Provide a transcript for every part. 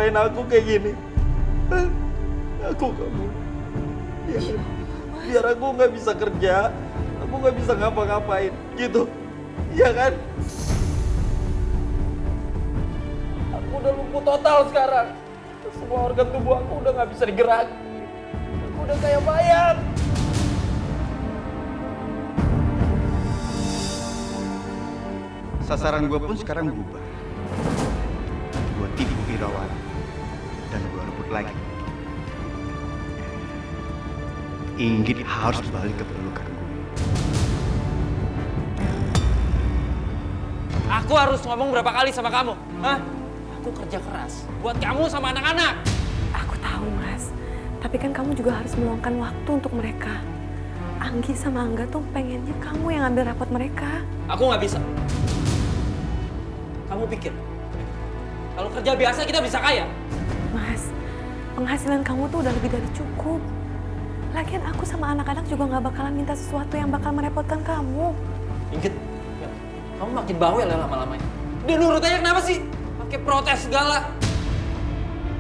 nyusahin aku kayak gini. Aku gak mau. Biar aku nggak bisa kerja, aku nggak bisa ngapa-ngapain, gitu. Iya kan? Aku udah lumpuh total sekarang. Semua organ tubuh aku udah nggak bisa digerak. Aku udah kayak mayat. Sasaran gue pun sekarang berubah. Gue tipu Irawan dan gue rebut lagi. Inggit harus balik ke pelukan gue. Aku harus ngomong berapa kali sama kamu? Hah? Aku kerja keras buat kamu sama anak-anak. Aku tahu, Mas. Tapi kan kamu juga harus meluangkan waktu untuk mereka. Anggi sama Angga tuh pengennya kamu yang ambil rapot mereka. Aku nggak bisa. Kamu pikir kalau kerja biasa kita bisa kaya? Mas, penghasilan kamu tuh udah lebih dari cukup. Lagian aku sama anak-anak juga nggak bakalan minta sesuatu yang bakal merepotkan kamu. Ingat, kamu makin bawel ya lama-lamanya. Dia nurut aja kenapa sih? Pakai protes segala.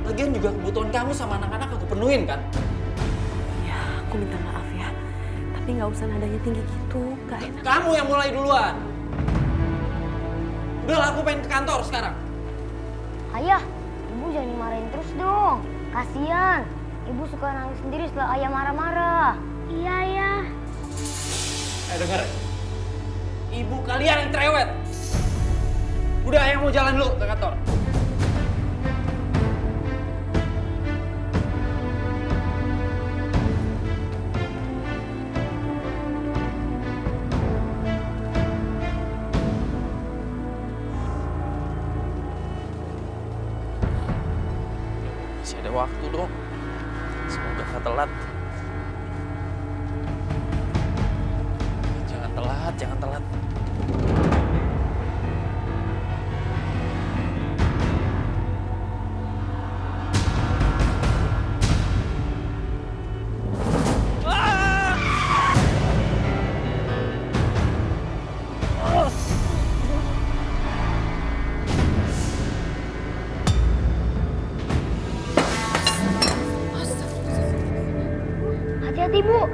Lagian juga kebutuhan kamu sama anak-anak aku penuhin kan? Ya, aku minta maaf ya. Tapi nggak usah nadanya tinggi gitu, nggak enak. Kamu yang mulai duluan. Udah, aku pengen ke kantor sekarang. Ayah, ibu jangan dimarahin terus dong. Kasian. Ibu suka nangis sendiri setelah ayah marah-marah. Iya, ayah. Dengar. Ibu kalian yang cerewet. Udah, ayah mau jalan dulu ke kantor. Masih ada waktu dong. Semoga nggak telat. Jangan telat, jangan telat. Hati-hati, Bu.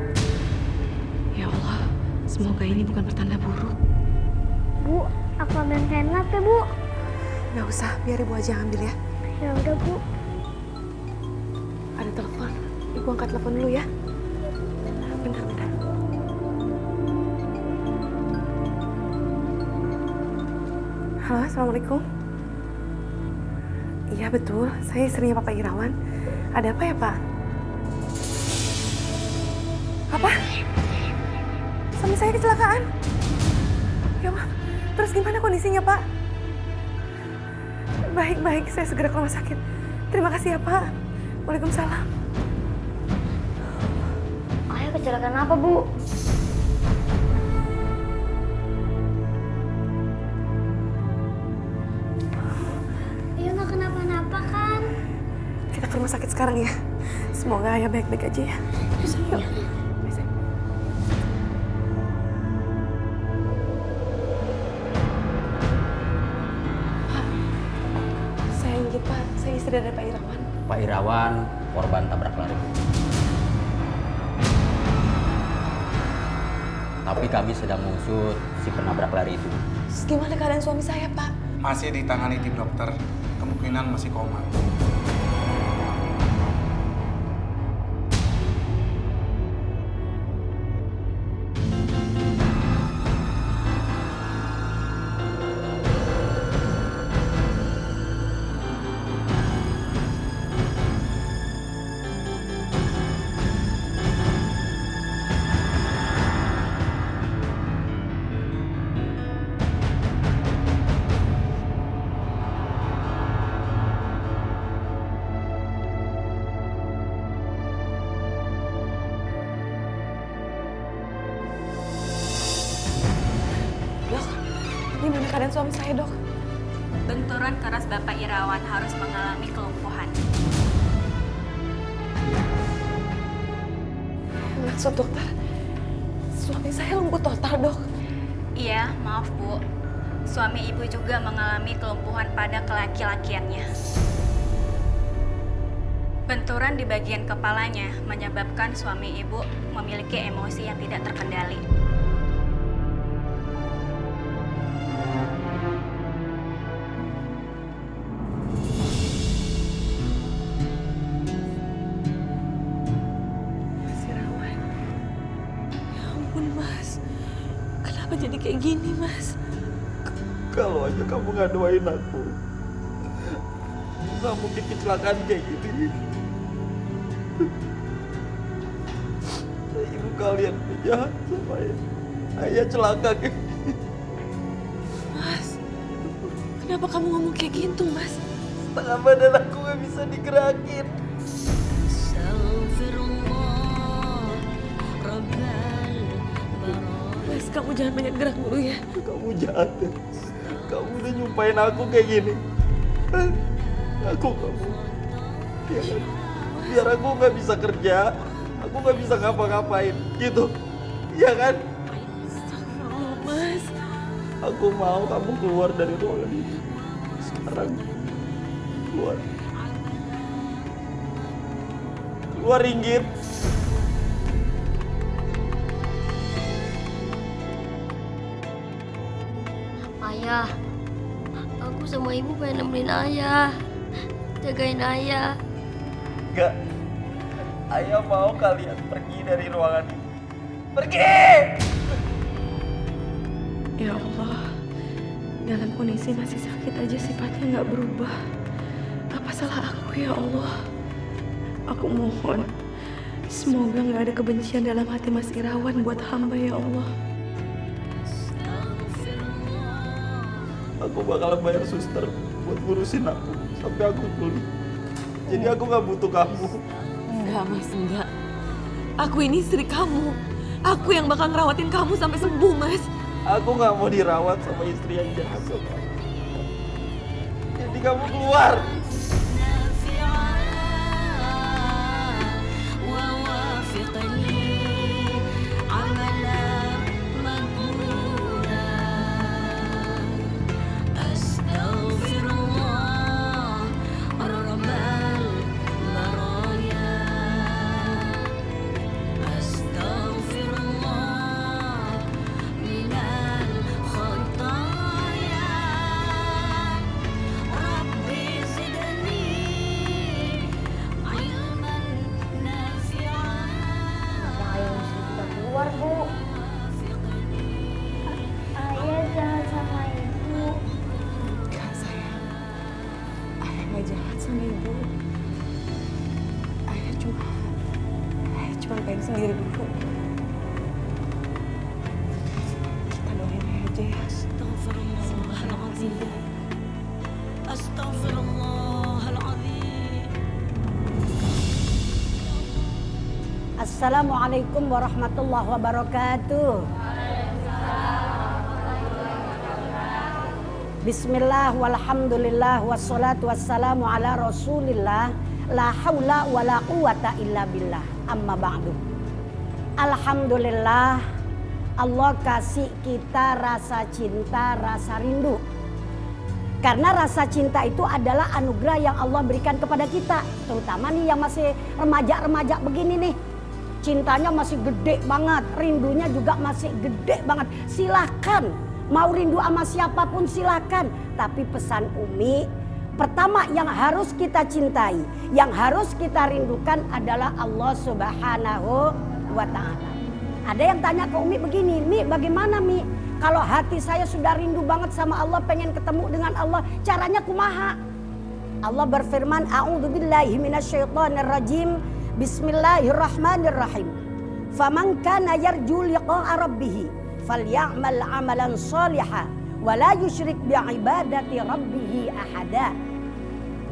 Ya Allah, semoga ini bukan pertanda buruk. Bu, aku ambil kain lap ya, Bu. Nggak usah, biar ibu aja yang ambil ya. Ya udah, Bu. Ada telepon. Ibu angkat telepon dulu ya. Bentar, bentar. Halo, Assalamualaikum. Iya betul, saya istrinya Papa Irawan. Ada apa ya, Pak? Apa? Suami saya kecelakaan? Ya Allah, terus gimana kondisinya, Pak? Baik, saya segera ke rumah sakit. Terima kasih ya, Pak. Waalaikumsalam. Ayah kecelakaan apa, Bu? Ayah nggak kenapa-napa kan? Kita ke rumah sakit sekarang ya. Semoga ayah baik-baik aja ya. Yuk. Pak, saya Inggit, Pak. Saya istri dari Pak Irawan. Pak Irawan, korban tabrak lari. Tapi kami sedang mengusut si penabrak lari itu. Terus gimana keadaan suami saya, Pak? Masih ditangani tim dokter, kemungkinan masih koma. Dok, gimana keadaan suami saya, Dok? Benturan keras Bapak Irawan harus mengalami kelumpuhan. Maksud dokter, suami saya lumpuh total, Dok. Iya, maaf Bu. Suami Ibu juga mengalami kelumpuhan pada kelaki-lakiannya. Benturan di bagian kepalanya menyebabkan suami ibu memiliki emosi yang tidak terkendali. Mas Irawan. Ya ampun Mas. Kenapa jadi kayak gini Mas? Kalau aja kamu nggak doain aku, nggak mungkin kecelakaan kayak gini. Ibu kalian jahat sama ayah celaka kayak gini. Mas. Kenapa kamu ngomong kayak gitu Mas? Setengah badan aku nggak bisa digerakin. Mas, kamu jangan banyak gerak dulu ya. Kamu jahat. Kamu udah nyumpain aku kayak gini. Aku kamu. Ya kan? Biar aku nggak bisa kerja, aku nggak bisa ngapa-ngapain, gitu. Iya kan? Astagfirullah, Mas. Aku mau kamu keluar dari ruangan ini. Sekarang. Keluar. Keluar, Ringgit. Ayah, aku sama ibu pengen nemenin ayah. Jagain ayah. Enggak. Ayah mau kalian pergi dari ruangan ini. Pergi! Ya Allah, dalam kondisi masih sakit aja sifatnya nggak berubah. Apa salah aku ya Allah? Aku mohon, semoga nggak ada kebencian dalam hati Mas Irawan buat hamba ya Allah. Aku bakal bayar suster buat ngurusin aku sampai aku pulih. Jadi aku nggak butuh kamu. Enggak Mas, enggak. Aku ini istri kamu. Aku yang bakal ngerawatin kamu sampai sembuh Mas. Aku nggak mau dirawat sama istri yang jahat sama aku. Jadi kamu keluar. Ayah mesti kita keluar, Bu. Ayah jahat sama ibu. Enggak sayang. Ayah nggak jahat sama ibu. Ayah cuma pengen sendiri dulu. Kita doain ayah aja ya. Astagfirullahaladzim. Astagfirullahaladzim. Assalamualaikum warahmatullahi wabarakatuh. Bismillah walhamdulillah wassalatu wassalamu ala rasulillah. La haula wa la quwata illa billah. Amma ba'du. Alhamdulillah, Allah kasih kita rasa cinta, rasa rindu. Karena rasa cinta itu adalah anugerah yang Allah berikan kepada kita. Terutama nih yang masih remaja-remaja begini nih. Cintanya masih gede banget, rindunya juga masih gede banget. Silahkan, mau rindu sama siapapun silahkan. Tapi pesan Umi, pertama yang harus kita cintai, yang harus kita rindukan adalah Allah Subhanahu wa Ta'ala. Ada yang tanya ke Umi begini, Mi bagaimana Mi? Kalau hati saya sudah rindu banget sama Allah, pengen ketemu dengan Allah, caranya kumaha? Allah berfirman, A'udzubillahi minasyaitonirrajim. Bismillahirrahmanirrahim. Faman kana yarju liqa'a rabbih falyamal 'amalan shalihan wa la yusyrik bi'ibadati rabbih ahada.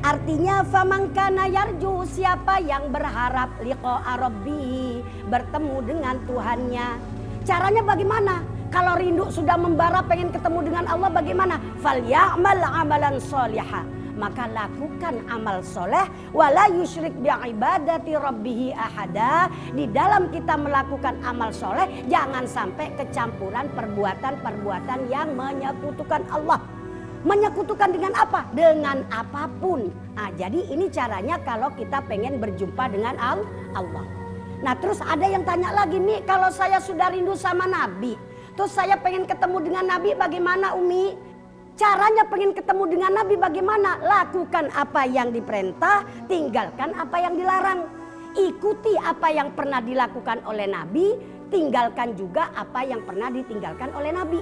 Artinya faman kana yarju, siapa yang berharap liqa'a rabbih, bertemu dengan Tuhannya. Caranya bagaimana? Kalau rindu sudah membara pengen ketemu dengan Allah bagaimana? Falyamal 'amalan shalihan. Maka lakukan amal soleh, wala yusyrik bi'ibadati rabbih ahada. Di dalam kita melakukan amal soleh, jangan sampai kecampuran perbuatan-perbuatan yang menyekutukan Allah. Menyekutukan dengan apa? Dengan apapun. Nah, jadi ini caranya kalau kita pengen berjumpa dengan Allah. Nah terus ada yang tanya lagi nih, kalau saya sudah rindu sama Nabi, terus saya pengen ketemu dengan Nabi bagaimana Umi? Caranya pengen ketemu dengan Nabi bagaimana? Lakukan apa yang diperintah, tinggalkan apa yang dilarang. Ikuti apa yang pernah dilakukan oleh Nabi, tinggalkan juga apa yang pernah ditinggalkan oleh Nabi.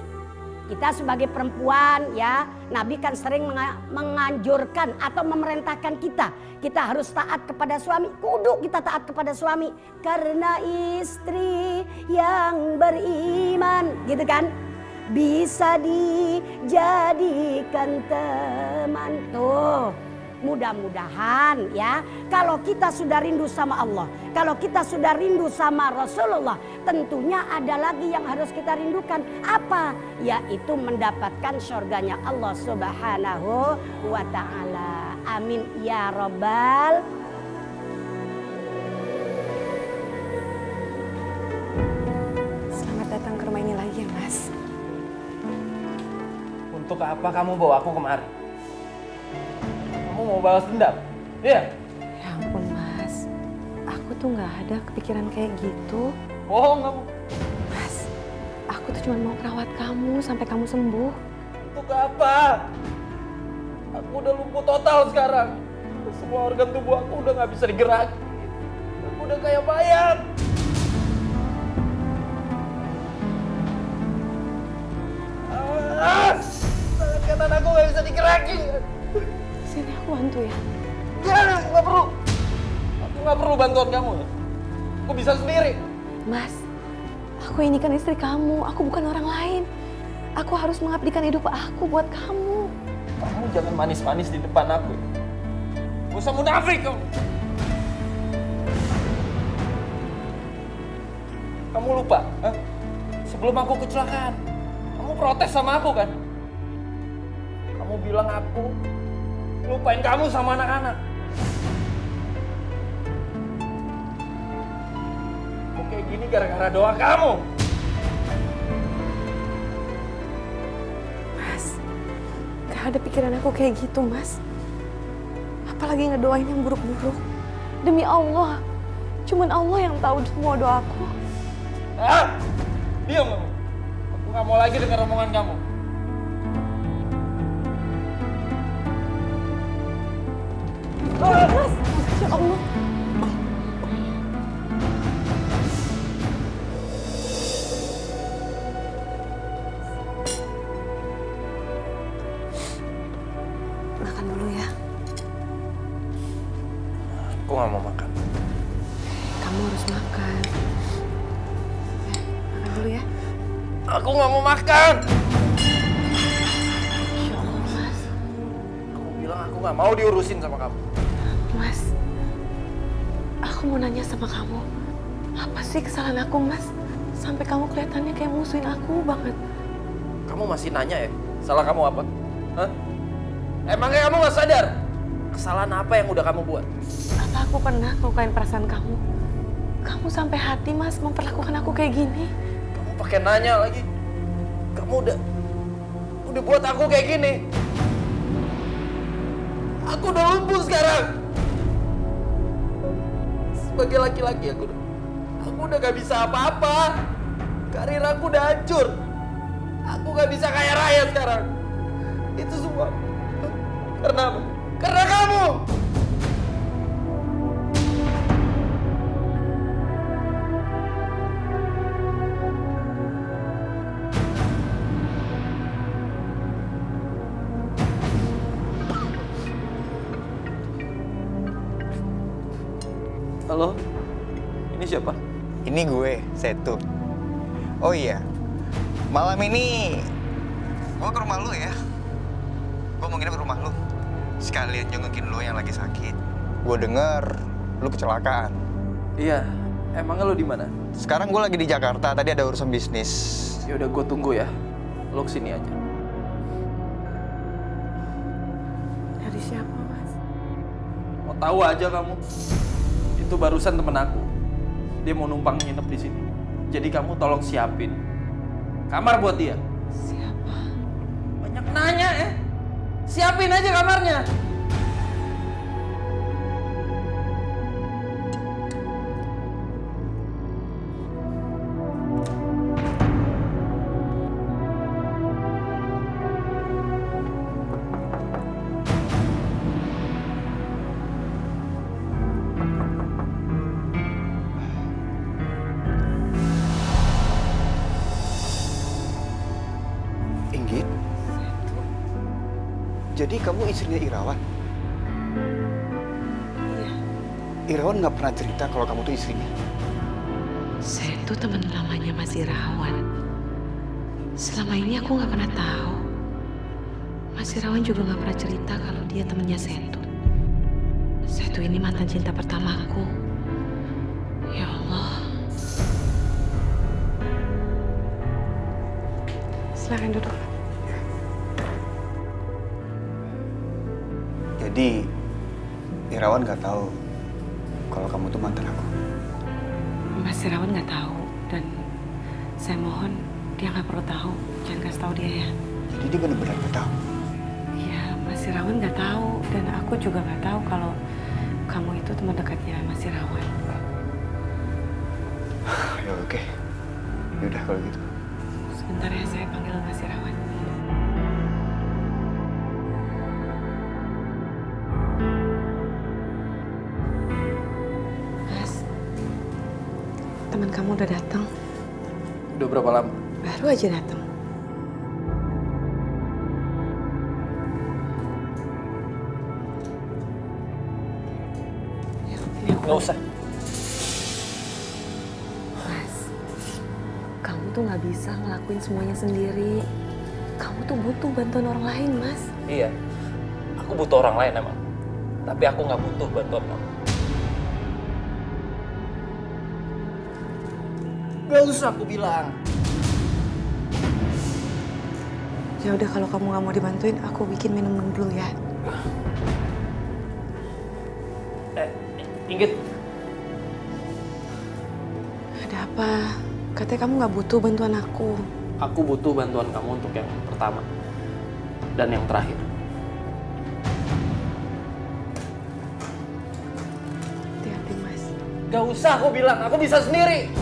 Kita sebagai perempuan ya, Nabi kan sering menganjurkan atau memerintahkan kita harus taat kepada suami. Kudu kita taat kepada suami karena istri yang beriman, gitu kan? Bisa dijadikan teman. Tuh, mudah-mudahan ya, kalau kita sudah rindu sama Allah, kalau kita sudah rindu sama Rasulullah, tentunya ada lagi yang harus kita rindukan. Apa? Yaitu mendapatkan surganya Allah Subhanahu wa ta'ala. Amin ya Rabbal. Selamat datang ke rumah ini lagi ya Mas. Untuk apa kamu bawa aku kemari? Kamu mau balas dendam? Iya? Ya ampun Mas, aku tuh nggak ada kepikiran kayak gitu. Bohong kamu. Mas, aku tuh cuma mau merawat kamu sampai kamu sembuh. Untuk apa? Aku udah lumpuh total sekarang. Semua organ tubuh aku udah gak bisa digerak. Aku udah kayak mayat. Tangan kanan aku gak bisa digerakin. Sini aku bantu ya. Jangan, gak perlu. Aku gak perlu bantuan kamu. Aku bisa sendiri. Mas, aku ini kan istri kamu, aku bukan orang lain. Aku harus mengabdikan hidup aku buat kamu. Kamu jangan manis-manis di depan aku. Gak usah munafik kamu. Kamu lupa? Hah? Sebelum aku kecelakaan, kamu protes sama aku kan? Kamu bilang aku lupain kamu sama anak-anak. Aku kayak gini gara-gara doa kamu. Mas, gak ada pikiran aku kayak gitu mas. Apalagi ngedoain yang buruk-buruk. Demi Allah, cuman Allah yang tahu semua doaku. Ah, diam kamu. Aku gak mau lagi dengar omongan kamu. Mas, ya Allah. Makan dulu ya. Aku gak mau makan. Kamu harus makan. Makan dulu ya. Aku gak mau makan. Ya Allah mas. Aku bilang aku gak mau diurusin sama kamu. Mas, aku mau nanya sama kamu. Apa sih kesalahan aku mas? Sampai kamu kelihatannya kayak musuhin aku banget. Kamu masih nanya ya? Salah kamu apa? Hah? Emangnya kamu gak sadar? Kesalahan apa yang udah kamu buat? Apa aku pernah ngelukain perasaan kamu? Kamu sampai hati mas memperlakukan aku kayak gini. Kamu pakai nanya lagi. Kamu udah buat aku kayak gini. Aku udah lumpuh sekarang. Sebagai laki-laki aku udah gak bisa apa-apa. Karir aku udah hancur. Aku gak bisa kaya raya sekarang. Itu semua karena apa? Karena kamu. Halo, ini siapa? Ini gue, Setu. Oh iya, malam ini gue ke rumah lu ya. Gue mau nginep ke rumah lu. Sekalian jengukin lu yang lagi sakit. Gue denger lu kecelakaan. Iya, emangnya lo di mana? Sekarang gue lagi di Jakarta, tadi ada urusan bisnis. Ya udah, gue tunggu ya. Lo kesini aja. Dari siapa mas? Mau tahu aja kamu? Itu barusan temen aku. Dia mau numpang nginep di sini. Jadi kamu tolong siapin kamar buat dia. Siapa? Banyak nanya ya. Siapin aja kamarnya. Inggit? Jadi kamu istrinya Irawan? Iya. Irawan nggak pernah cerita kalau kamu tuh istrinya. Saya itu teman lamanya Mas Irawan. Selama ini aku nggak pernah tahu. Mas Irawan juga nggak pernah cerita kalau dia temannya Setu. Setu ini mantan cinta pertamaku. Ya Allah. Silakan duduk. Jadi Irawan nggak tahu kalau kamu tuh mantan aku. Mas Irawan nggak tahu dan saya mohon dia nggak perlu tahu. Jangan kasih tahu dia ya. Jadi dia benar-benar nggak tahu. Iya, Mas Irawan nggak tahu dan aku juga nggak tahu kalau kamu itu teman dekatnya Mas Irawan. Ya oke. Ya udah kalau gitu. Sebentar ya, saya panggil Mas Irawan. Mas, teman kamu udah datang. Udah berapa lama? Baru aja datang. Ya, ini aku. Nggak usah. Mas, kamu tuh nggak bisa ngelakuin semuanya sendiri. Kamu tuh butuh bantuan orang lain, Mas. Iya, aku butuh orang lain emang. Tapi aku nggak butuh bantuan kamu. Gak usah aku bilang. Ya udah, kalau kamu nggak mau dibantuin, aku bikin minum dulu ya. Inggit, Ada apa? Katanya kamu nggak butuh bantuan aku. aku butuh bantuan kamu untuk yang pertama dan yang terakhir. Hati-hati, Mas. Gak usah aku bilang, aku bisa sendiri.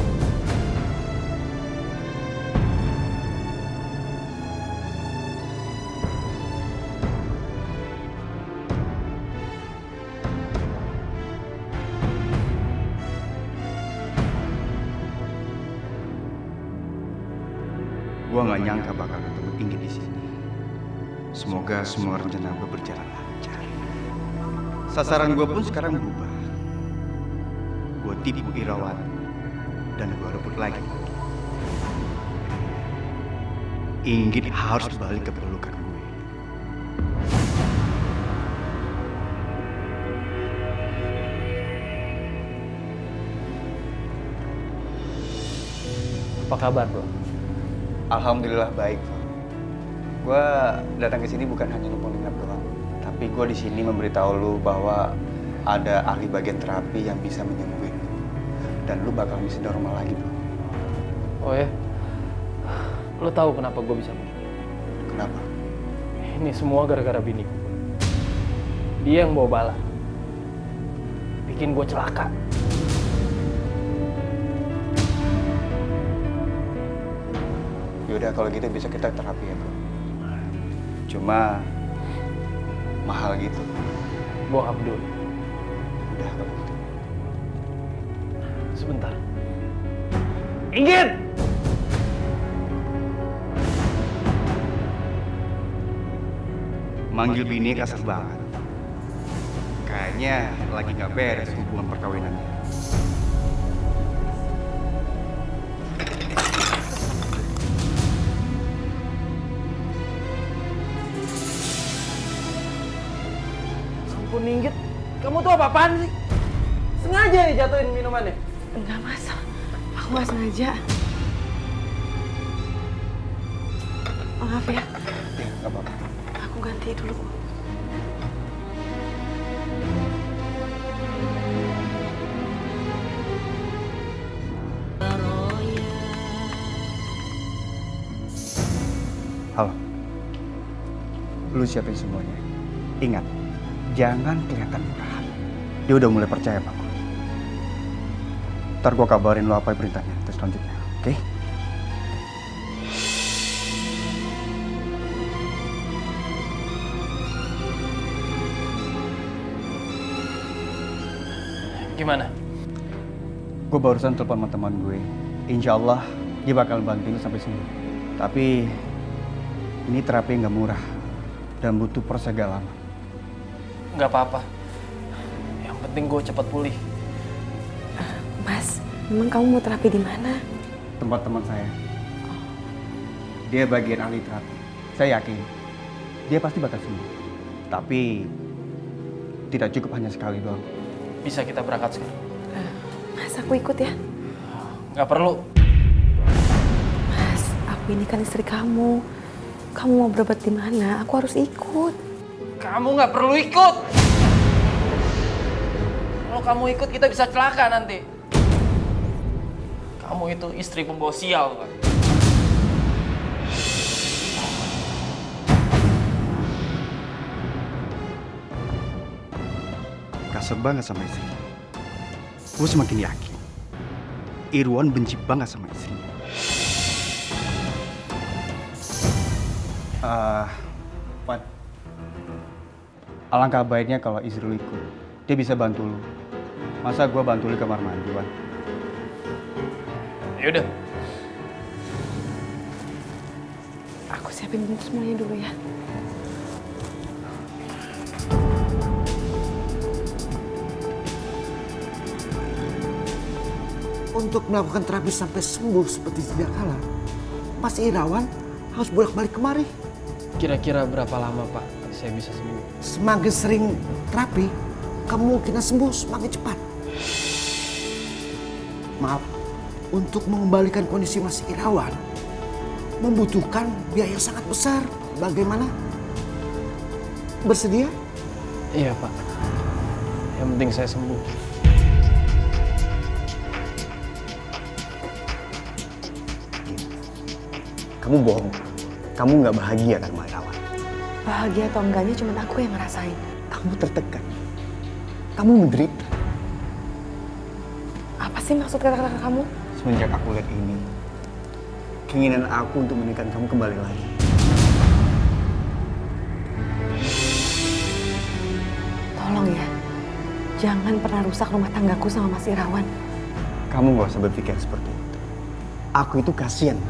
Gua nggak nyangka bakal ketemu Inggit di sini. Semoga semua rencana gue berjalan lancar. Sasaran gue pun sekarang berubah. Gue tipu Irawan dan gue rebut lagi. Inggit harus balik ke pelukan gue. Apa kabar, bro? Alhamdulillah baik. Gue datang ke sini bukan hanya numpang nginep doang, tapi gue di sini memberitahu lu bahwa ada ahli bagian terapi yang bisa menyembuhin lu, dan lu bakal bisa normal lagi, bro. Oh ya? Lo tahu kenapa gue bisa begini? Kenapa? Ini semua gara-gara bini gue. Dia yang bawa bala. Bikin gue celaka. Yaudah kalau gitu bisa kita terapi ya, bro. Cuma mahal gitu. Gue gak peduli. Udah kalau gitu. Sebentar. Inggit! Manggil bini kasar banget. Kayaknya lagi nggak beres hubungan perkawinannya. Ampun, Inggit. Kamu tuh apa-apaan sih? Sengaja ya jatuhin minumannya? Enggak, Mas. Aku nggak sengaja. Maaf ya, Ya, nggak apa-apa. aku ganti dulu. Halo. lu siapin semuanya. Ingat, jangan kelihatan murahan. Dia udah mulai percaya sama gue. Ntar gue kabarin lu apa perintahnya terus selanjutnya, oke? Gimana? Gue barusan telepon sama teman gue. Insya Allah dia bakal bantuin lu sampai sembuh. Tapi ini terapi nggak murah dan butuh proses agak lama. Nggak apa-apa. Yang penting gue cepat pulih. Mas, memang kamu mau terapi di mana? Tempat teman saya. Dia bagian ahli terapi. Saya yakin dia pasti bakal sembuh. Tapi tidak cukup hanya sekali doang. Bisa kita berangkat sekarang? Mas, aku ikut ya. Nggak perlu. Mas, aku ini kan istri kamu. Kamu mau berobat di mana? Aku harus ikut. Kamu nggak perlu ikut. Kalau kamu ikut kita bisa celaka nanti. Kamu itu istri pembawa sial, kan? Kasar banget sama istrinya. Gue semakin yakin Irwan benci banget sama istrinya. Pat, alangkah baiknya kalau istri lu ikut. Dia bisa bantu lu. Masa gue bantu lu ke kamar mandi, Wan? Yaudah. Aku siapin semuanya dulu ya. Untuk melakukan terapi sampai sembuh seperti sedia kala, Mas Irawan harus bolak-balik kemari. Kira-kira berapa lama, Pak, saya bisa sembuh? Semakin sering terapi, kemungkinan sembuh semakin cepat. Maaf, untuk mengembalikan kondisi Mas Irawan membutuhkan biaya yang sangat besar. Bagaimana? Bersedia? Iya, Pak. Yang penting saya sembuh. Kamu bohong. Kamu nggak bahagia kan, Mbak Irawan? Bahagia atau enggaknya cuma aku yang ngerasain. Kamu tertekan. Kamu menderita. Apa sih maksud kata-kata kamu? Semenjak aku lihat ini, keinginan aku untuk menikahkan kamu kembali lagi. Tolong ya, jangan pernah rusak rumah tanggaku sama Mas Irawan. Kamu nggak usah berpikir seperti itu. Aku itu kasihan.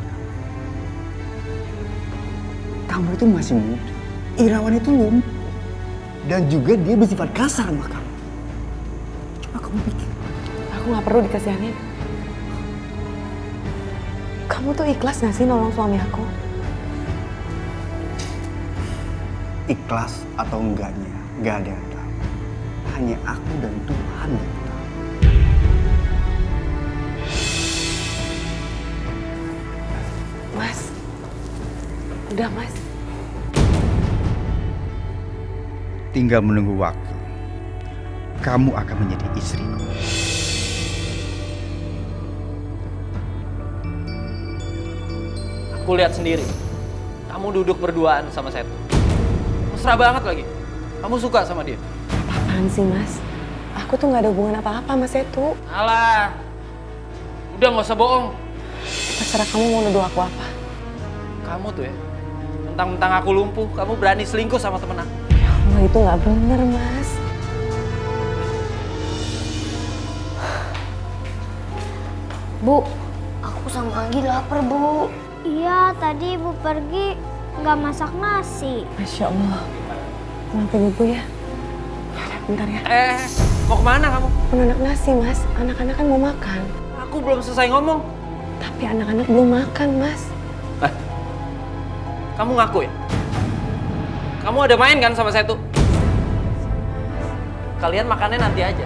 Kamu itu masih muda. Irawan itu lumpuh. Dan juga dia bersifat kasar sama kamu. Coba kamu pikir. Aku nggak perlu dikasihanin. Kamu tuh ikhlas gak sih nolong suami aku? Ikhlas atau enggaknya, nggak ada yang tahu. Hanya aku dan Tuhan yang tahu. Mas, udah Mas. Tinggal menunggu waktu. Kamu akan menjadi istriku. Aku lihat sendiri. Kamu duduk berduaan sama Setu. Mesra banget lagi. Kamu suka sama dia? Apaan sih Mas? Aku tuh gak ada hubungan apa-apa sama Setu. Alah. Udah gak usah bohong. Terserah kamu mau nuduh aku apa. Kamu tuh ya, mentang-mentang aku lumpuh, kamu berani selingkuh sama temen aku. Ya Allah, itu gak bener Mas. Bu, aku sama Anggi lapar, Bu. Iya, tadi Ibu pergi nggak masak nasi. Masya Allah. Maafin Ibu ya. Bentar ya. Mau kemana kamu? Mau anak nasi Mas, anak-anak kan mau makan. Aku belum selesai ngomong. Tapi anak-anak belum makan Mas. Kamu ngaku ya? Kamu ada main kan sama Setu? Kalian makannya nanti aja.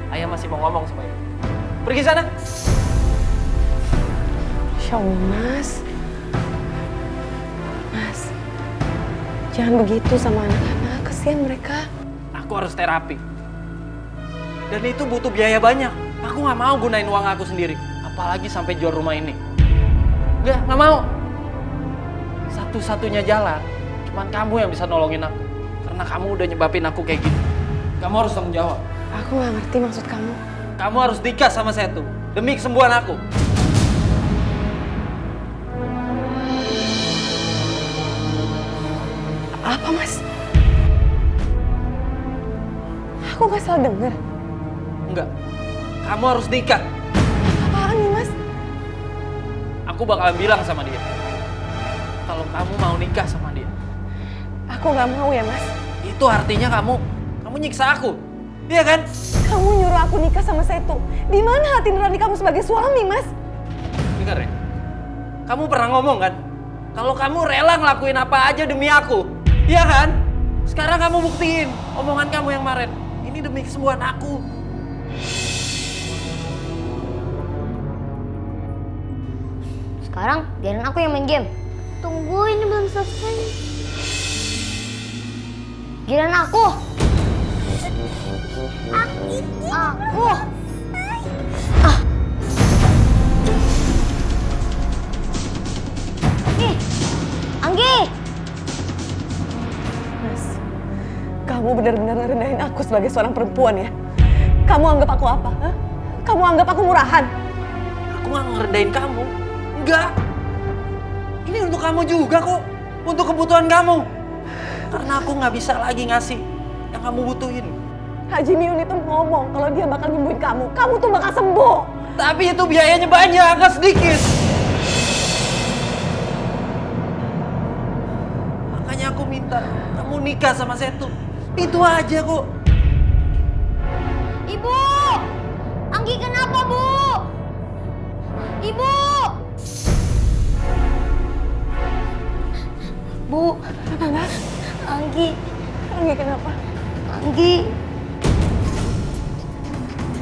Ayah masih mau ngomong sama Ibu. Pergi sana. Masya Allah Mas. Mas, jangan begitu sama anak-anak. Kasihan mereka. Aku harus terapi. Dan itu butuh biaya banyak. Aku nggak mau gunain uang aku sendiri. Apalagi sampai jual rumah ini. Nggak mau. Satu-satunya jalan, Cuman kamu yang bisa nolongin aku. Karena kamu udah nyebabin aku kayak gini. Kamu harus tanggung jawab. Aku nggak ngerti maksud kamu. Kamu harus nikah sama Setu demi kesembuhan aku. Apa, Mas? Aku nggak salah dengar. Enggak. Kamu harus nikah. Apaan nih, Mas? Aku bakalan bilang sama dia. Kalau kamu mau nikah sama dia. Aku nggak mau ya, Mas. Itu artinya kamu nyiksa aku. Iya kan? Kamu nyuruh aku nikah sama Setu. Di mana hati nurani kamu sebagai suami, Mas? Dengar ya. Kamu pernah ngomong kan? Kalau kamu rela ngelakuin apa aja demi aku. Iya kan? Sekarang kamu buktiin omongan kamu yang kemarin. Ini demi kesembuhan aku. Sekarang biarin aku yang main game. Tunggu, ini belum selesai. Giliran aku. Aku. Anggi. Mas, kamu benar-benar rendahin aku sebagai seorang perempuan ya. Kamu anggap aku apa? Hah? Kamu anggap aku murahan? Aku nggak ngerendahin kamu. Enggak. Ini untuk kamu juga kok. Untuk kebutuhan kamu. Karena aku nggak bisa lagi ngasih yang kamu butuhin. Haji Miun itu ngomong kalau dia bakal nyembuhin kamu. Kamu tuh bakal sembuh. Tapi itu biayanya banyak, nggak sedikit. Makanya aku minta kamu nikah sama Setu. Itu aja kok. Ibu! Anggi kenapa, Bu? Ibu! Bu, Kenapa? Anggi. Anggi kenapa? Anggi.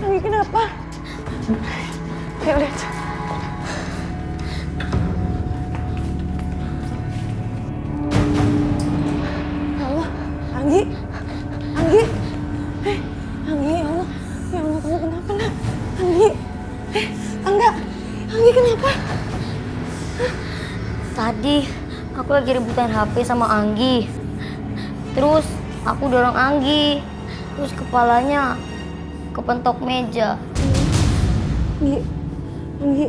Anggi kenapa? Ayo lihat. Halo, Anggi? Anggi? Anggi, ya Allah. Ya Allah, kamu kenapa, nak? Anggi? Angga? Anggi kenapa? Tadi aku lagi rebutan HP sama Anggi. Terus aku dorong Anggi. Terus kepalanya kepentok meja. Anggi.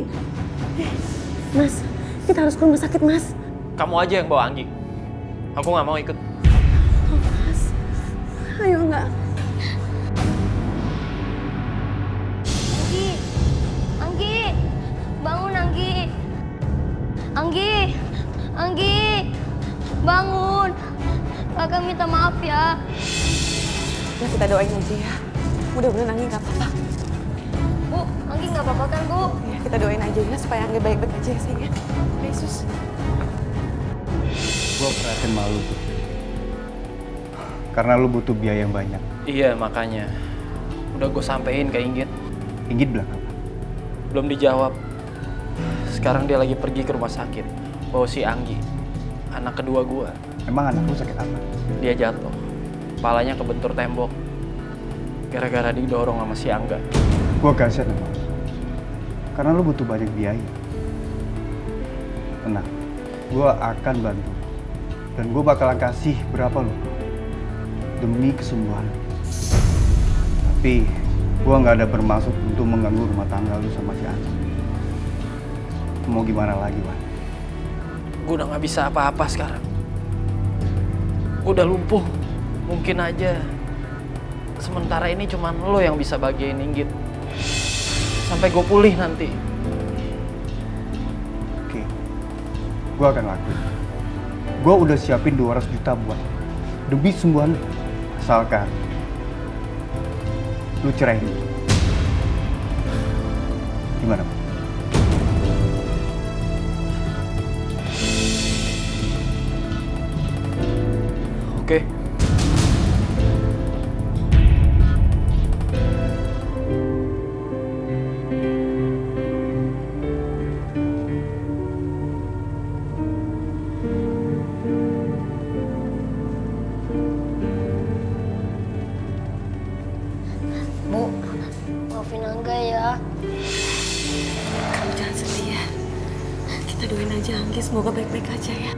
Mas, kita harus ke rumah sakit, Mas. Kamu aja yang bawa Anggi. Aku nggak mau ikut. Oh, Mas. Ayo, enggak. Anggi. Anggi. Bangun, Anggi. Anggi. Anggi. Bangun. Kakak minta maaf ya. Ya, kita doain aja ya. Mudah-mudahan Anggi nggak apa-apa. Bu, Anggi nggak apa-apa kan, Bu? Ya, kita doain aja ya supaya Anggi baik-baik aja ya, sayang ya. Yesus. Gue perhatiin malu tuh. Karena lu butuh biaya yang banyak. Iya, makanya. Udah gue sampein ke Inggit. Inggit bilang apa? Belum dijawab. Sekarang dia lagi pergi ke rumah sakit. Bawa si Anggi. Anak kedua gue. Emang anak lu sakit apa? Dia jatuh. Kepalanya kebentur tembok. Gara-gara didorong sama si Angga. Gue kasihan sama lu. Karena lu butuh banyak biaya. Tenang. Gue akan bantu. Dan gue bakalan kasih berapa lu. Demi kesembuhan. Tapi gue nggak ada bermaksud untuk mengganggu rumah tangga lu sama si Angga. Mau gimana lagi, Wan? Gue udah gak bisa apa-apa sekarang. Gue udah lumpuh. Mungkin aja sementara ini cuman lo yang bisa bagiin Inggit. Sampai gue pulih nanti. Oke. Gue akan lakuin. Gue udah siapin 200 juta buat demi sembuhan lu. Asalkan lu ceraiin. Gimana, Pak? Oke. Bu, maafin Angga ya. Kamu jangan sedih ya. Kita doain aja Anggi semoga baik-baik aja ya.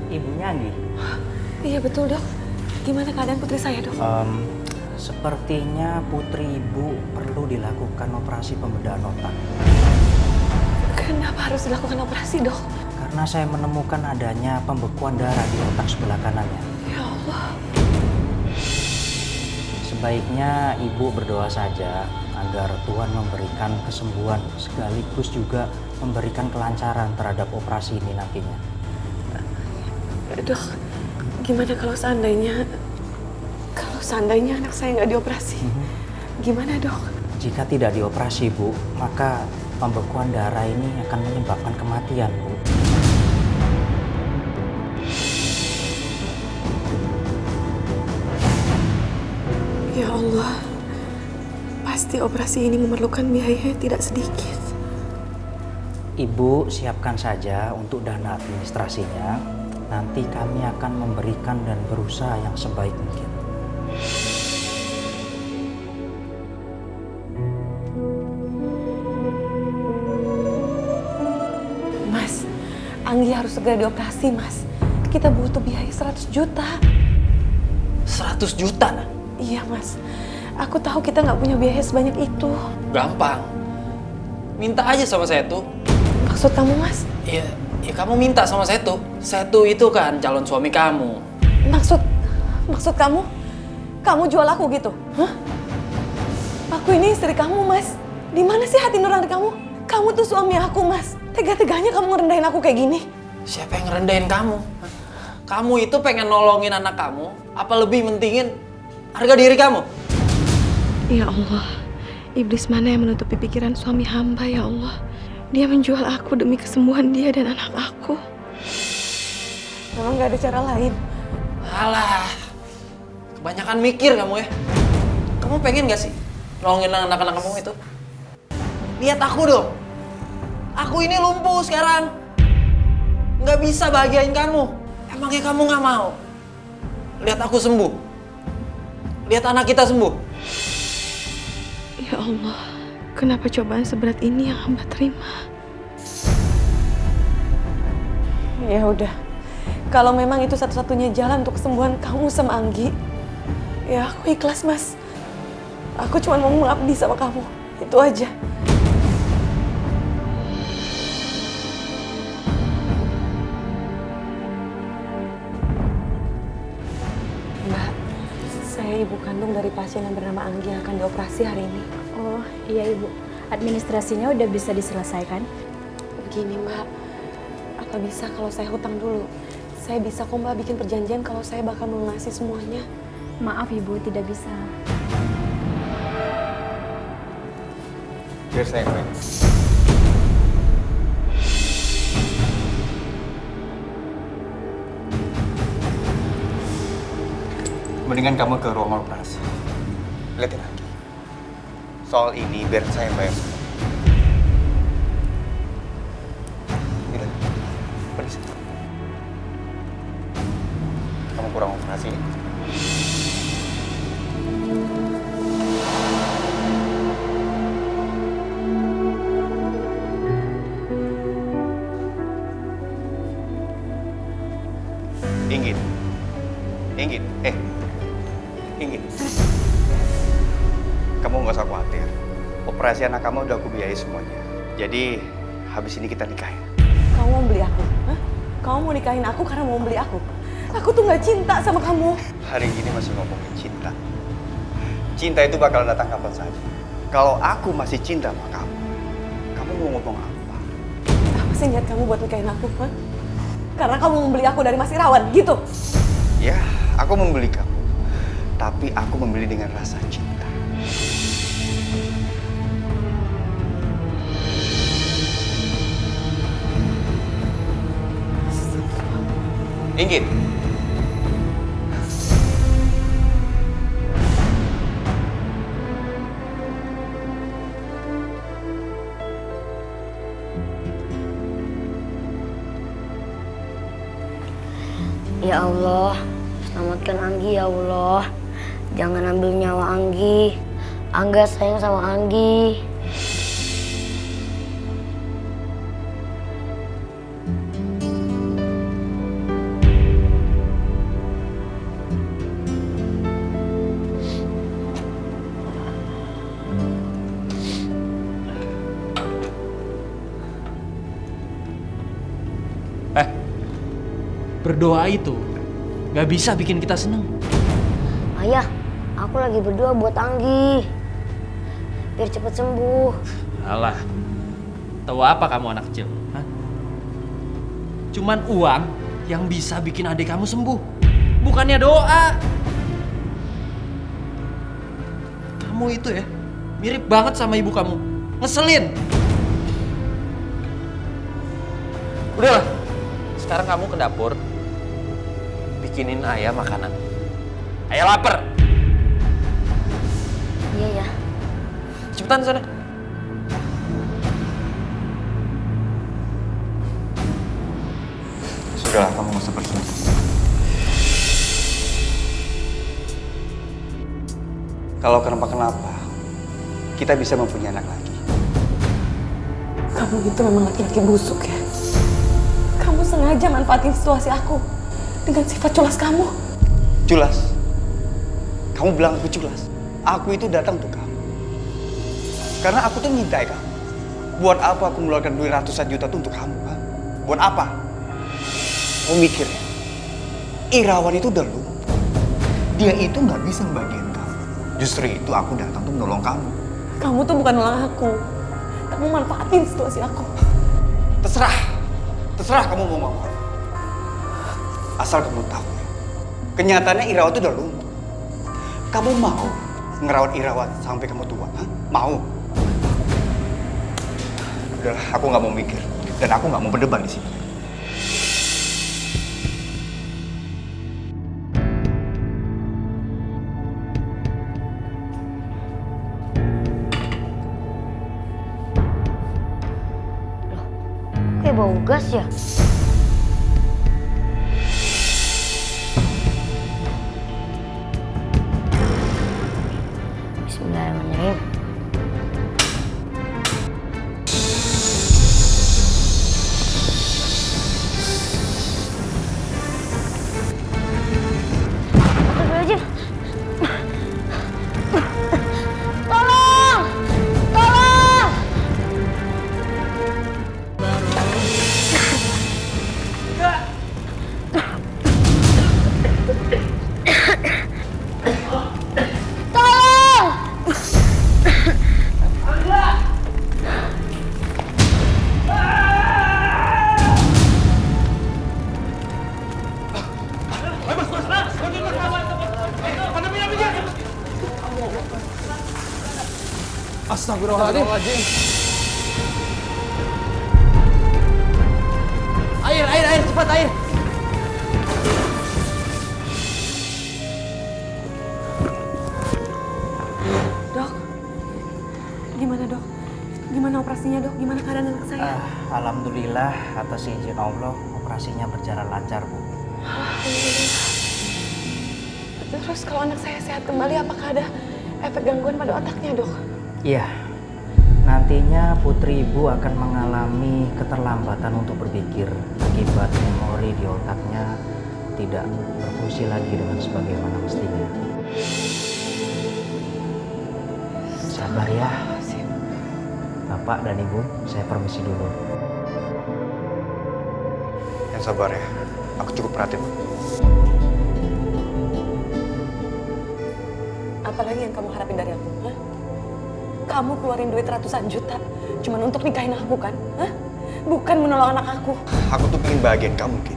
ibunya Anggi? Iya betul dok. Gimana keadaan putri saya dok? Sepertinya putri ibu perlu dilakukan operasi pembedahan otak. Kenapa harus dilakukan operasi dok? Karena saya menemukan adanya pembekuan darah di otak sebelah kanannya. Ya Allah. Sebaiknya ibu berdoa saja agar Tuhan memberikan kesembuhan sekaligus juga memberikan kelancaran terhadap operasi ini nantinya. Dok, gimana kalau seandainya anak saya nggak dioperasi? Gimana dok? Jika tidak dioperasi Bu, maka pembekuan darah ini akan menyebabkan kematian Bu. Ya Allah, pasti operasi ini memerlukan biaya yang tidak sedikit. Ibu siapkan saja untuk dana administrasinya. Nanti kami akan memberikan dan berusaha yang sebaik mungkin. Mas, Anggi harus segera dioperasi mas. Kita butuh biaya 100 juta. 100 juta? Iya mas, aku tahu kita nggak punya biaya sebanyak itu. Gampang. Minta aja sama Setu. Maksud kamu mas? Ya kamu minta sama Setu. Setu itu kan calon suami kamu. Maksud kamu? Kamu jual aku gitu? Hah? Aku ini istri kamu mas. Di mana sih hati nurani kamu? Kamu tuh suami aku mas. Tega-teganya kamu ngerendahin aku kayak gini. Siapa yang ngerendahin kamu? Kamu itu pengen nolongin anak kamu, apa lebih mentingin harga diri kamu? Ya Allah, iblis mana yang menutupi pikiran suami hamba ya Allah. Dia menjual aku demi kesembuhan dia dan anak aku. Memang gak ada cara lain? Alah, kebanyakan mikir kamu ya. Kamu pengen gak sih nolongin anak-anak kamu itu? Lihat aku dong. Aku ini lumpuh sekarang. Gak bisa bahagiain kamu. Emangnya kamu gak mau lihat aku sembuh? Lihat anak kita sembuh? Ya Allah, kenapa cobaan seberat ini yang hamba terima? Ya udah, kalau memang itu satu-satunya jalan untuk kesembuhan kamu sama Anggi, ya aku ikhlas mas. Aku cuma mau mengabdi sama kamu, itu aja. Mbak, saya ibu kandung dari pasien yang bernama Anggi yang akan dioperasi hari ini. Oh iya ibu, administrasinya udah bisa diselesaikan? Begini mbak, apa bisa kalau saya hutang dulu? Saya bisa kok mbak bikin perjanjian kalau saya bakal melunasi semuanya. Maaf ibu, tidak bisa. Biar saya yang mendingan kamu ke ruang operasi. Lihatin lagi. Soal ini biar saya bayar. Tidak. Pergi. Kamu kurang operasi. Inggit. Inggit. Kamu nggak usah khawatir. Operasi anak kamu udah aku biayai semuanya. Jadi habis ini kita nikah ya. Kamu mau beli aku? Hah? Kamu mau nikahin aku karena mau beli aku? Aku tuh nggak cinta sama kamu. Hari ini masih ngomongin cinta. Cinta itu bakal datang kapan saja. Kalau aku masih cinta sama kamu mau ngomong apa? Apa sih niat kamu buat nikahin aku? Hah? Karena kamu membeli aku dari Mas Irawan, gitu? Ya, aku membeli kamu. Tapi aku membeli dengan rasa cinta. Inggit. Ya Allah, selamatkan Anggi ya Allah. Jangan ambil nyawa Anggi. Angga sayang sama Anggi. berdoa itu gak bisa bikin kita seneng. Ayah, aku lagi berdoa buat Anggi. Biar cepet sembuh. Alah, tahu apa kamu anak kecil? Hah? Cuman uang yang bisa bikin adik kamu sembuh, bukannya doa. Kamu itu ya, mirip banget sama ibu kamu. Ngeselin. Udahlah, sekarang kamu ke dapur, bikinin ayah makanan. Ayah lapar. Iya ya. Cepetan sana. Sudahlah, kamu gak usah bersedih. Kalau kenapa-kenapa, kita bisa mempunyai anak lagi. Kamu itu memang laki-laki busuk ya. Kamu sengaja manfaatin situasi aku dengan sifat culas kamu. Culas? Kamu bilang aku culas? Aku itu datang untuk kamu. Karena aku tuh minta kamu. Buat apa aku mengeluarkan duit ratusan juta tuh untuk kamu? Ha? Buat apa? Kamu mikir ya? Irawan itu udah lumpuh. Dia itu nggak bisa ngebagiin kamu. Justru itu aku datang untuk menolong kamu. Kamu tuh bukan nolong aku. Kamu manfaatin situasi aku. Terserah. Terserah kamu mau ngomong apa. Asal kamu tahu ya. Kenyataannya Irawan itu udah lumpuh. Kamu mau ngerawat Irawan sampai kamu tua? Ha? Mau? Udahlah, aku nggak mau mikir. Dan aku nggak mau berdebat di sini. Kayak bau gas ya? Bismillahirrahmanirrahim. Astagfirullahaladzim. Tolong! Tolong! Tolong! Astagfirullahaladzim. Air, cepat air. Dok, gimana dok? Gimana operasinya dok? Gimana keadaan anak saya? Alhamdulillah atas izin Allah operasinya berjalan lancar, Bu. Terus kalau anak saya sehat kembali, apakah ada efek gangguan pada otaknya dok? Iya, nantinya putri ibu akan mengalami keterlambatan untuk berpikir akibat memori di otaknya tidak berfungsi lagi dengan sebagaimana mestinya. Sabar ya. Bapak dan Ibu, saya permisi dulu. Yang sabar ya. Aku cukup perhatiin. Apalagi yang kamu harapin dari aku? Hah? Kamu keluarin duit ratusan juta cuman untuk nikahin aku kan? Hah? Bukan menolong anak aku. Aku tuh pengen bahagiain kamu, Ki.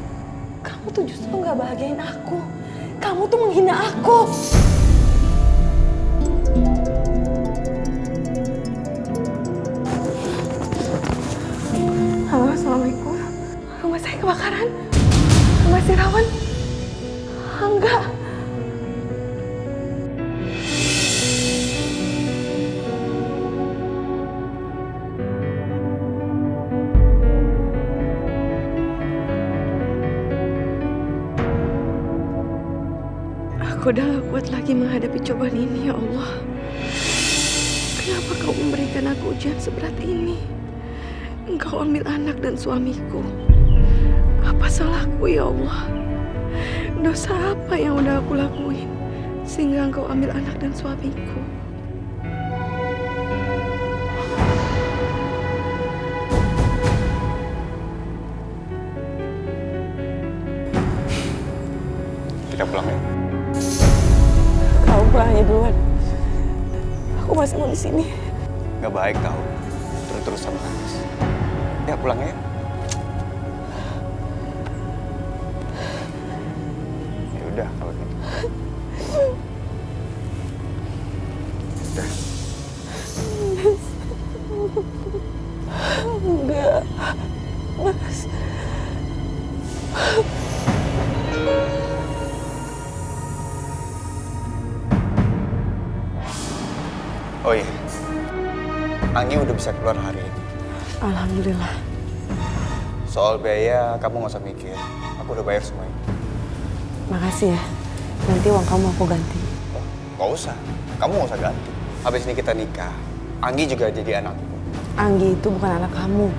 Kamu tuh justru nggak bahagiain aku. Kamu tuh menghina aku. Halo, assalamualaikum. Rumah saya kebakaran. Rumah si Rawan. Enggak. Aku udah gak kuat lagi menghadapi cobaan ini, ya Allah. Kenapa kau memberikan aku ujian seberat ini? Engkau ambil anak dan suamiku. Apa salahku, ya Allah? Dosa apa yang udah aku lakuin sehingga engkau ambil anak dan suamiku? kita pulang ya. Kamu pulang aja duluan. Aku masih mau di sini. Nggak baik tau, terus-terusan nangis. Ya pulang ya. Ya udah kalau gitu. Udah. Enggak, Mas. Oh iya, Anggi udah bisa keluar hari ini. Alhamdulillah. Soal biaya kamu nggak usah mikir, aku udah bayar semuanya. Makasih ya. Nanti uang kamu aku ganti. Oh, nggak usah, kamu nggak usah ganti. Habis ini kita nikah, Anggi juga jadi anakku. Anggi itu bukan anak kamu.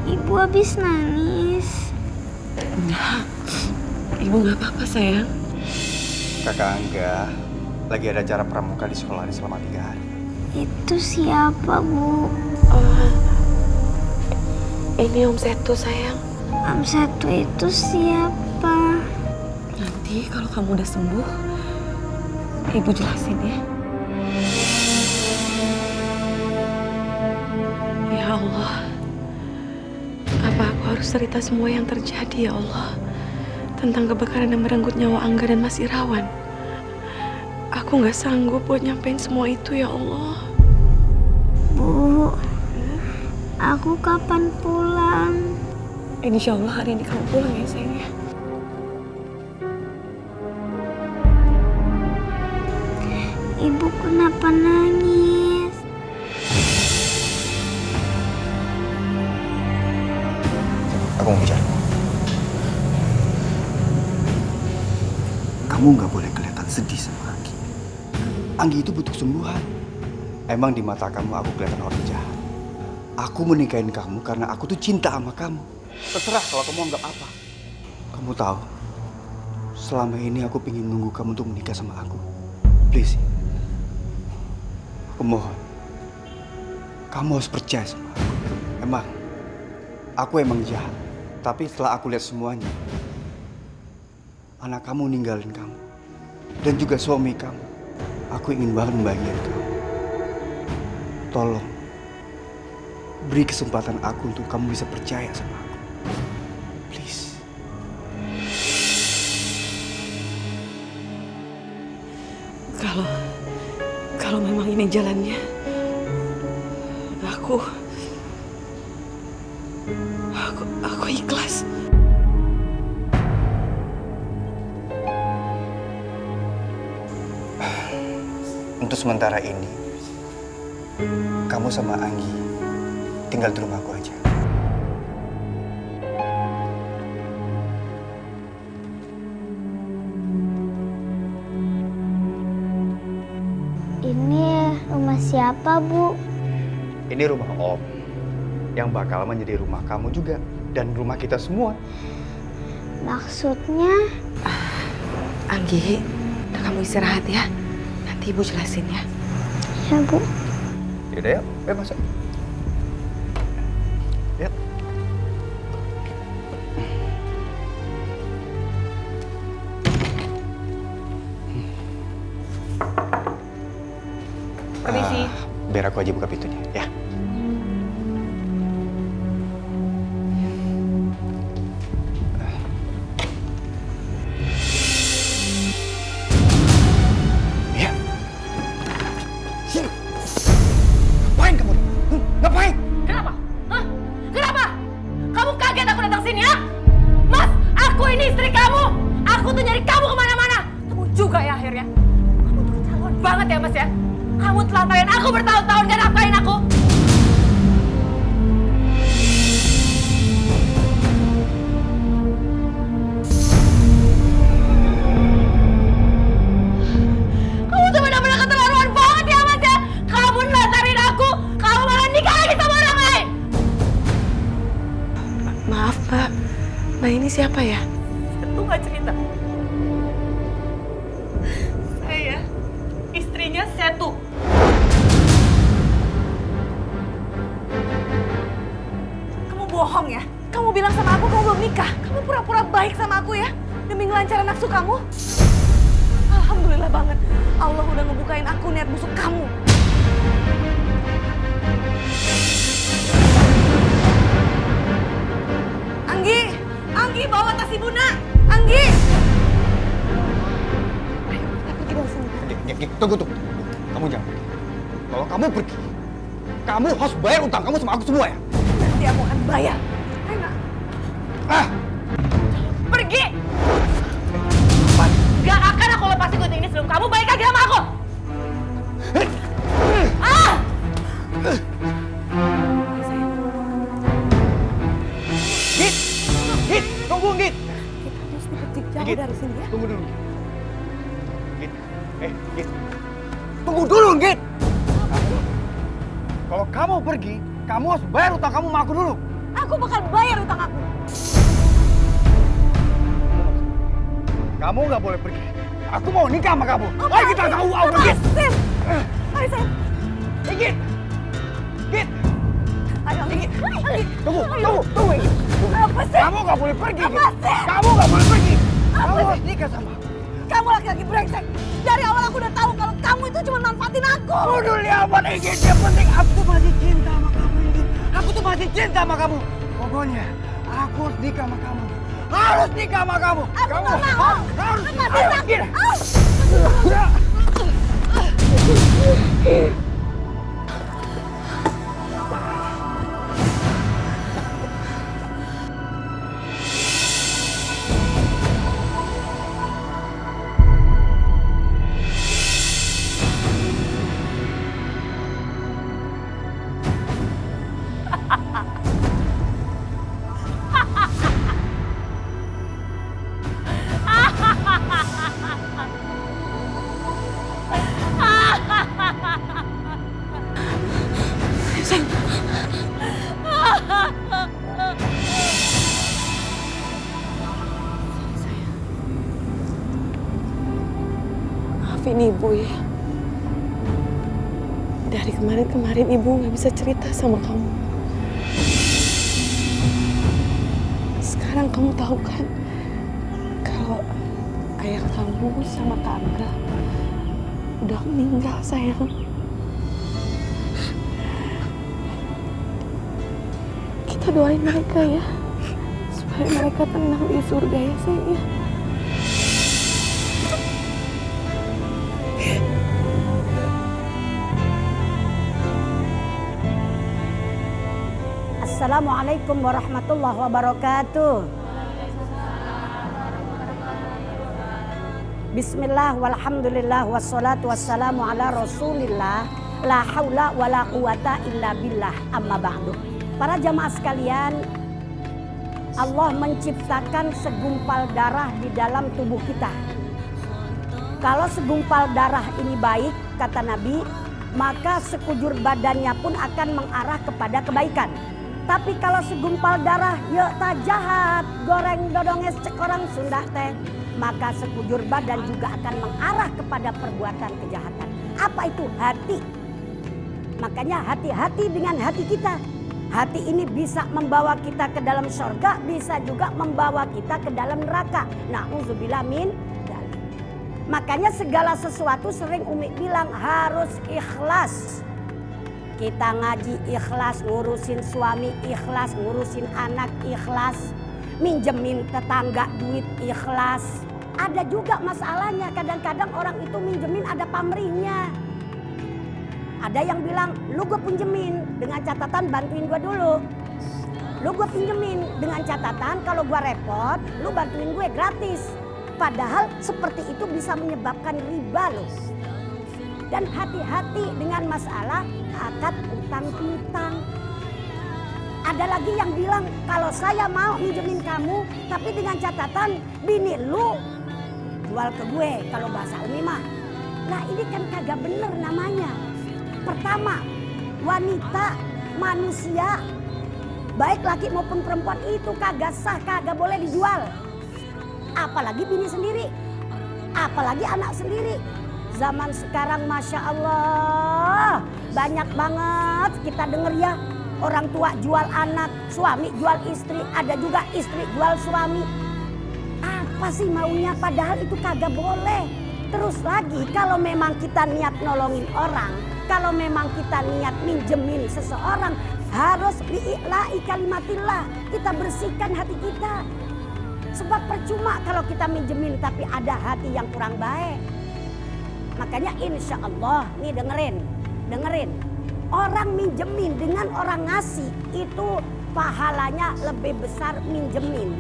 Ibu habis nangis. Enggak. Ibu nggak apa-apa sayang. Kakak Angga lagi ada acara pramuka di sekolah ini selama 3 hari. Itu siapa, Bu? Ini Om Setu sayang. Om Setu itu siapa? Nanti kalau kamu udah sembuh, Ibu jelasin ya. Ya Allah, apa aku harus cerita semua yang terjadi ya Allah? Tentang kebakaran yang merenggut nyawa Angga dan Mas Irawan. Aku nggak sanggup buat nyampein semua itu ya Allah. Bu, aku kapan pulang? Insya Allah hari ini kamu pulang ya sayang ya. Ibu kenapa nangis? Aku mau bicara. Kamu nggak boleh kelihatan sedih sama Anggi. Anggi itu butuh sembuhan. Emang di mata kamu aku kelihatan orang jahat. Aku menikahin kamu karena aku tuh cinta sama kamu. Terserah kalau kamu anggap apa. Kamu tahu, selama ini aku pengen nunggu kamu untuk menikah sama aku. Please, aku mohon. Kamu harus percaya sama aku. Aku emang jahat. Tapi setelah aku lihat semuanya, anak kamu ninggalin kamu. Dan juga suami kamu. Aku ingin banget membahagiakan kamu. Tolong, beri kesempatan aku untuk kamu bisa percaya sama aku. Please. Kalau memang ini jalannya, aku ikhlas. Untuk sementara ini, kamu sama Anggi tinggal di rumahku aja. Ini rumah siapa, Bu? Ini rumah Om yang bakal menjadi rumah kamu juga dan rumah kita semua. Maksudnya? Anggi, udah kamu istirahat ya. Nanti Ibu jelasin ya. Ya, Bu. Yaudah yuk, masuk. Yuk. Permisi. Biar aku aja buka pintunya, ya. Ya. Sini. Ngapain kamu? Ngapain? Kenapa? Hah? Kenapa? Kamu kaget aku datang sini ya? Mas, aku ini istri kamu. Aku tuh nyari kamu kemana-mana. Kamu juga ya akhirnya. Kamu tuh keterlaluan banget ya Mas ya. Kamu telantarin aku bertahun-tahun gak nafkahin aku. Kamu tuh benar-benar keterlaluan banget ya Mas ya. Kamu ini siapa ya? Setu nggak cerita. Saya istrinya Setu. Kamu bohong ya? Kamu bilang sama aku kamu belum nikah. Kamu pura-pura baik sama aku ya demi ngelancaran nafsu kamu. Alhamdulillah banget. Allah udah ngebukain aku niat busuk kamu. Anggi, bawa tas Ibu nak. Anggi. Ayo, kita pergi dari sini. Tunggu. Kamu jangan pergi. Kalau kamu pergi, kamu harus bayar utang kamu sama aku semua ya. Nanti aku akan bayar. Ayo. Pergi. Gak akan aku lepasin gunting ini sebelum kamu balik lagi sama aku. Git, tunggu Git. Kita harus dipetik jauh dari sini ya. Tunggu dulu. Git, Git. Tunggu dulu Git. Kalau kamu pergi, kamu harus bayar utang kamu sama aku dulu. Aku bakal bayar utang aku. Kamu nggak boleh pergi. Aku mau nikah sama kamu. Ayo kita tahu awal Git. Ayo sayang. Git. Git. Ayo Git. Tunggu. Apa sih? Kamu nggak boleh pergi. Apa sih? Kamu nggak boleh pergi. Kamu harus nikah sama aku. Kamu laki-laki brengsek. Dari awal aku udah tahu kalau kamu itu cuma manfaatin aku. Peduli apa Git? Yang penting aku tuh masih cinta sama kamu Git. Aku tuh masih cinta sama kamu. Pokoknya aku harus nikah sama kamu. Harus nikah sama kamu. Aku Kamu nggak mau. harus. Masih sakit. Maafin Ibu ya. Dari kemarin Ibu nggak bisa cerita sama kamu. Sekarang kamu tahu kan kalau ayah kamu sama Kak Angga udah meninggal sayang. Kita doain mereka ya supaya mereka tenang di surga ya sayang ya. Assalamualaikum warahmatullahi wabarakatuh. Bismillah walhamdulillah wassalatu wassalamu ala rasulillah. La haula wa la quwata illa billah, amma ba'du. Para jamaah sekalian, Allah menciptakan segumpal darah di dalam tubuh kita. Kalau segumpal darah ini baik, kata Nabi, maka sekujur badannya pun akan mengarah kepada kebaikan. Tapi kalau segumpal darah yuk tak jahat, goreng dodonges cek orang Sunda teh, maka sekujur badan juga akan mengarah kepada perbuatan kejahatan. Apa itu? Hati. Makanya hati-hati dengan hati kita. Hati ini bisa membawa kita ke dalam surga, bisa juga membawa kita ke dalam neraka. Na'udzubillah min dzalik. Makanya segala sesuatu sering Umi bilang harus ikhlas. Kita ngaji ikhlas, ngurusin suami ikhlas, ngurusin anak ikhlas, minjemin tetangga duit ikhlas. Ada juga masalahnya, kadang-kadang orang itu minjemin ada pamrihnya. Ada yang bilang, lu gue pinjemin dengan catatan bantuin gue dulu. Lu gue pinjemin dengan catatan kalau gue repot, lu bantuin gue gratis. Padahal seperti itu bisa menyebabkan riba loh. Dan hati-hati dengan masalah akad utang piutang. Ada lagi yang bilang kalau saya mau minjemin kamu tapi dengan catatan bini lu jual ke gue kalau bahasa Umi mah. Nah ini kan kagak bener namanya. Pertama, wanita manusia baik laki maupun perempuan itu kagak sah, kagak boleh dijual. Apalagi bini sendiri, apalagi anak sendiri. Zaman sekarang Masya Allah banyak banget kita denger ya, orang tua jual anak, suami jual istri, ada juga istri jual suami. Apa sih maunya, padahal itu kagak boleh. Terus lagi kalau memang kita niat nolongin orang, kalau memang kita niat minjemin seseorang, harus bi'i'la'i kalimatillah, kita bersihkan hati kita. Sebab percuma kalau kita minjemin tapi ada hati yang kurang baik. Makanya insya Allah, nih dengerin. Orang minjemin dengan orang ngasih itu pahalanya lebih besar minjemin.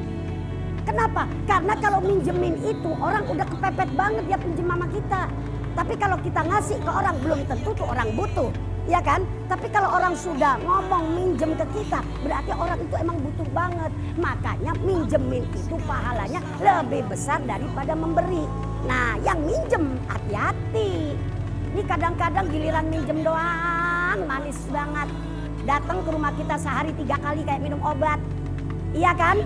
Kenapa? Karena kalau minjemin itu orang udah kepepet banget dia pinjem sama kita. Tapi kalau kita ngasih ke orang belum tentu tuh orang butuh. Ya kan? Tapi kalau orang sudah ngomong minjem ke kita, berarti orang itu emang butuh banget. Makanya minjemin itu pahalanya lebih besar daripada memberi. Nah, yang minjem hati-hati. Ini kadang-kadang giliran minjem doang manis banget. Datang ke rumah kita sehari 3 kali kayak minum obat. Iya kan?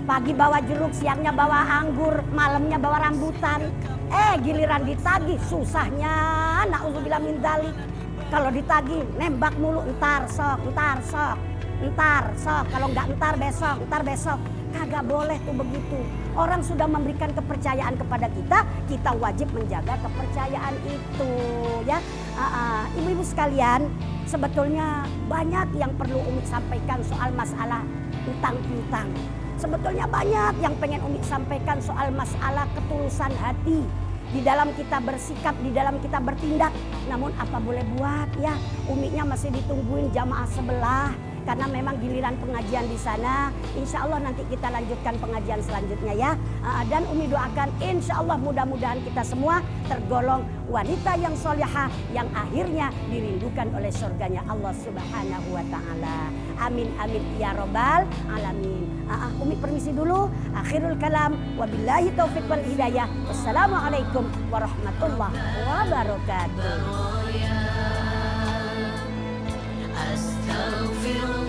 Pagi bawa jeruk, siangnya bawa anggur, malamnya bawa rambutan. Giliran ditagih susahnya, na'udzubillah min dzalik. Kalau ditagih nembak mulu, entar sok. Kalau nggak entar besok. Kagak boleh tuh begitu. Orang sudah memberikan kepercayaan kepada kita, kita wajib menjaga kepercayaan itu ya. Ibu-ibu sekalian, sebetulnya banyak yang perlu Umi sampaikan soal masalah utang piutang. Sebetulnya banyak yang pengen Umi sampaikan soal masalah ketulusan hati. Di dalam kita bersikap, di dalam kita bertindak. Namun apa boleh buat ya, Uminya masih ditungguin jamaah sebelah. Karena memang giliran pengajian di sana. Insya Allah nanti kita lanjutkan pengajian selanjutnya ya. Dan Umi doakan insya Allah mudah-mudahan kita semua tergolong wanita yang solehah yang akhirnya dirindukan oleh surganya Allah Subhanahu wa Ta'ala. Amin amin ya robbal alamin. Umi permisi dulu. Akhirul kalam. Wabillahi taufiq wal hidayah. Wassalamualaikum warahmatullahi wabarakatuh. Astaghfirullah.